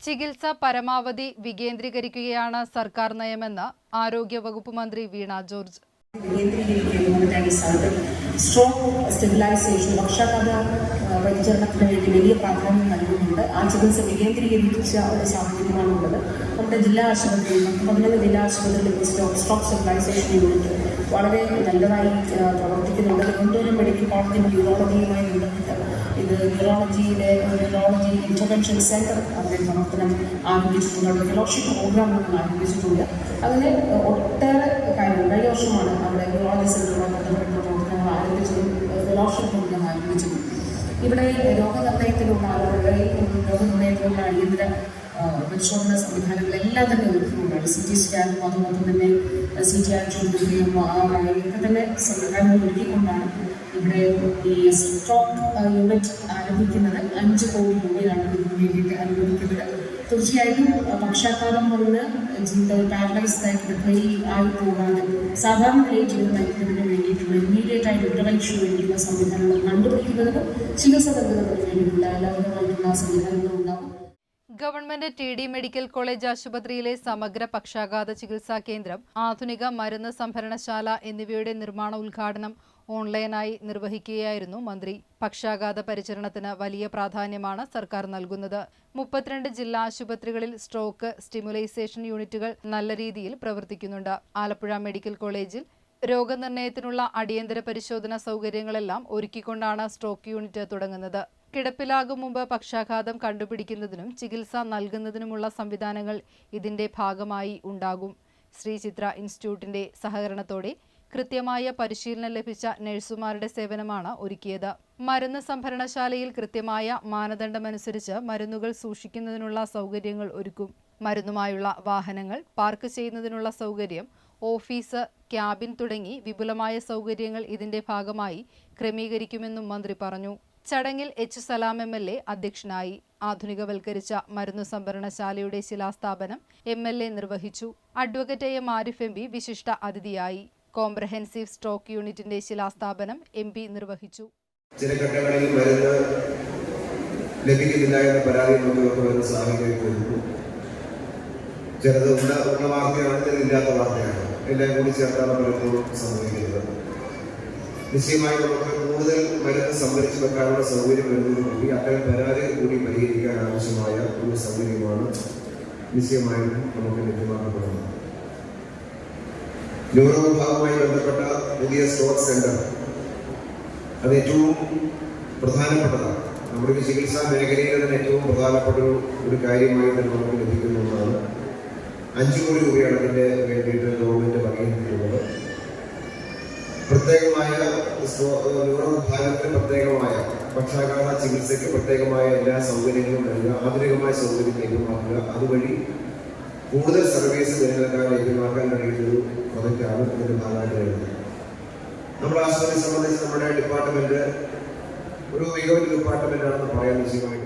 ചികിത്സ പരമാവധി വികേന്ദ്രീകരിക്കുകയാണ് സർക്കാർ നയമെന്ന് ആരോഗ്യവകുപ്പ് മന്ത്രി വീണ ജോർജ്. സ്ട്രോക്ക് സ്റ്റെബിലൈസേഷൻ പക്ഷാഘാത പരിചരണത്തിന് വേണ്ടി വലിയ പ്രാധാന്യം നൽകുന്നുണ്ട്. ആ ചികിത്സ വികേന്ദ്രീകരിച്ച ഒരു സാഹചര്യമാണുള്ളത്. നമ്മുടെ ജില്ലാ ആശുപത്രിയിൽ 19 ജില്ലാ ആശുപത്രികളിൽ സ്ട്രോക്ക് സ്റ്റെബിലൈസേഷൻ യൂണിറ്റ് വളരെ നല്ലതായി പ്രവർത്തിക്കുന്നുണ്ട്. തിരുവനന്തപുരം മെഡിക്കൽ കോളേജിൽ ന്യൂറോളജിയുമായി ബന്ധപ്പെട്ട് ഇത് ന്യൂറോളജി ഇന്റർവെൻഷൻ സെന്റർ അതിന്റെ പ്രവർത്തനം ആരംഭിച്ചിട്ടുണ്ട്. ഫെലോഷിപ്പ് പ്രോഗ്രാമുകൾ ആരംഭിച്ചിട്ടുണ്ട്. അതിന് ഒട്ടേറെ കാര്യങ്ങൾ കഴിഞ്ഞ വർഷമാണ് അവിടെ ന്യൂറോളജി സെന്ററുമായി ബന്ധപ്പെട്ട പ്രവർത്തനങ്ങൾ ആരംഭിച്ചതും ഫെലോഷിപ്പ് പ്രോഗ്രാം ആരംഭിച്ചതും. ഇവിടെ രോഗനിർണയത്തിലുള്ള അടിയന്തര പരിശോധന സംവിധാനങ്ങളെല്ലാം തന്നെ ഒരുക്കുന്നുണ്ടാണ്. CT സ്കാനും അതോടൊപ്പം തന്നെ CT ആൻജിയോഗ്രാഫിയും ഒക്കെ തന്നെ സംവിധാനങ്ങൾ ഒരുക്കിക്കൊണ്ടാണ് ഇവിടെ ഈ സ്ട്രോക്ക് യൂണിറ്റ് ആരംഭിക്കുന്നത്. 5 കോടി രൂപയാണ് ഇതിന് വേണ്ടിയിട്ട് അനുവദിക്കുന്നത്. തീർച്ചയായിട്ടും പക്ഷാഘാതം വന്ന് പാരലൈസ്ഡ് ആയി പോകാതെ സാധാരണ നിലയിൽ ജീവിതം നയിക്കുന്നതിന് വേണ്ടിയിട്ടുള്ള ഇമ്മീഡിയറ്റ് ആയിട്ട് ഇന്റർവെൻഷൻ വേണ്ടിയിട്ടുള്ള സംവിധാനങ്ങൾ കണ്ടുപിടിക്കുന്നതിനും ചികിത്സ നൽകുന്നതിന് വേണ്ടിയിട്ടുള്ള എല്ലാവരുമായിട്ടുള്ള സംവിധാനങ്ങളും ഉണ്ടാകും. ഗവൺമെന്റ് TD മെഡിക്കൽ കോളേജ് ആശുപത്രിയിലെ സമഗ്ര പക്ഷാഘാത ചികിത്സാ കേന്ദ്രം, ആധുനിക മരുന്ന് സംഭരണശാല എന്നിവയുടെ നിർമ്മാണ ഉദ്ഘാടനം ഓൺലൈനായി നിർവഹിക്കുകയായിരുന്നു മന്ത്രി. പക്ഷാഘാത പരിചരണത്തിന് വലിയ പ്രാധാന്യമാണ് സർക്കാർ നൽകുന്നത്. 32 ജില്ലാ ആശുപത്രികളിൽ സ്ട്രോക്ക് സ്റ്റിമുലൈസേഷൻ യൂണിറ്റുകൾ നല്ല രീതിയിൽ പ്രവർത്തിക്കുന്നുണ്ട്. ആലപ്പുഴ മെഡിക്കൽ കോളേജിൽ രോഗനിർണയത്തിനുള്ള അടിയന്തര പരിശോധന സൗകര്യങ്ങളെല്ലാം ഒരുക്കിക്കൊണ്ടാണ് സ്ട്രോക്ക് യൂണിറ്റ് തുടങ്ങുന്നത്. കിടപ്പിലാകും മുമ്പ് പക്ഷാഘാതം കണ്ടുപിടിക്കുന്നതിനും ചികിത്സ നൽകുന്നതിനുമുള്ള സംവിധാനങ്ങൾ ഇതിന്റെ ഭാഗമായി ഉണ്ടാകും. ശ്രീ ചിത്ര ഇൻസ്റ്റിറ്റ്യൂട്ടിന്റെ സഹകരണത്തോടെ കൃത്യമായ പരിശീലനം ലഭിച്ച നഴ്സുമാരുടെ സേവനമാണ് ഒരുക്കിയത്. മരുന്ന് സംഭരണശാലയിൽ കൃത്യമായ മാനദണ്ഡമനുസരിച്ച് മരുന്നുകൾ സൂക്ഷിക്കുന്നതിനുള്ള സൗകര്യങ്ങൾ ഒരുക്കും. മരുന്നുമായുള്ള വാഹനങ്ങൾ പാർക്ക് ചെയ്യുന്നതിനുള്ള സൗകര്യം, ഓഫീസ്, ക്യാബിൻ തുടങ്ങി വിപുലമായ സൗകര്യങ്ങൾ ഇതിന്റെ ഭാഗമായി ക്രമീകരിക്കുമെന്നും മന്ത്രി പറഞ്ഞു. ചടങ്ങിൽ H. സലാം MLA അധ്യക്ഷനായി. ആധുനികവൽക്കരിച്ച മരുന്നു സംഭരണശാലയുടെ ശിലാസ്ഥാപനം MLA നിർവഹിച്ചു. അഡ്വക്കേറ്റ് AM ആരിഫ് MP വിശിഷ്ട അതിഥിയായി. കോംപ്രഹെൻസീവ് സ്ട്രോക്ക് യൂണിറ്റിന്റെ ശിലാസ്ഥാപനം MP നിർവഹിച്ചു. ചില ഘട്ടങ്ങളിൽ മരുന്ന് ലഭിക്കുന്നില്ല എന്ന പരാതി നമുക്ക് വരുന്ന സാഹചര്യം, ചിലത് ഉള്ള വാർത്തയാണ്, ചിലതില്ലാത്ത വാർത്തയാണ്, എല്ലാം കൂടി ചേർത്താണ് പലപ്പോഴും സംഭവിക്കുന്നത്. നിശ്ചയമായി നമുക്ക് കൂടുതൽ മരുന്ന് സംഭരിച്ചു വെക്കാനുള്ള സൗകര്യം വരുന്നതോടുകൂടി അത്തരം പരാതികൾ കൂടി പരിഹരിക്കാൻ ആവശ്യമായ ഒരു സൗകര്യമാണ് നിശ്ചയമായും നമുക്ക് ലഭ്യമാക്കപ്പെടുന്നത്. ന്യൂറോ വിഭാഗവുമായി ബന്ധപ്പെട്ട പുതിയ സ്ട്രോക്ക് സെന്റർ അത് ഏറ്റവും പ്രധാനപ്പെട്ടതാണ്. നമ്മുടെ ഒരു ചികിത്സാ മേഖലയിൽ തന്നെ ഏറ്റവും പ്രധാനപ്പെട്ട ഒരു കാര്യമായി തന്നെ നമുക്ക് ലഭിക്കുന്നതാണ്. 5 കോടി രൂപയാണ് അതിന്റെ വേണ്ടിയിട്ട് ഗവൺമെന്റ് വകയിരുത്തിയിട്ടുള്ളത്. പ്രത്യേകമായ ന്യൂറോ വിഭാഗത്തിന് പ്രത്യേകമായ പക്ഷാഘാത ചികിത്സയ്ക്ക് പ്രത്യേകമായ എല്ലാ സൗകര്യങ്ങളും നൽകുക, ആധുനികമായ സൗകര്യം ലഭ്യമാക്കുക, അതുവഴി കൂടുതൽ സർവീസ് ജനങ്ങൾക്ക് ലഭ്യമാക്കാൻ കഴിയുന്നൊരു പ്രൊജക്റ്റാണ് ഇതിന്റെ ഭാഗമായിട്ട് വരുന്നത്. നമ്മുടെ ആശുപത്രിയെ സംബന്ധിച്ച് നമ്മുടെ ഡിപ്പാർട്ട്മെന്റ് ഒരു മികവുറ്റ ഡിപ്പാർട്ട്മെന്റാണെന്ന് പറയാൻ നിശ്ചയമായിട്ട്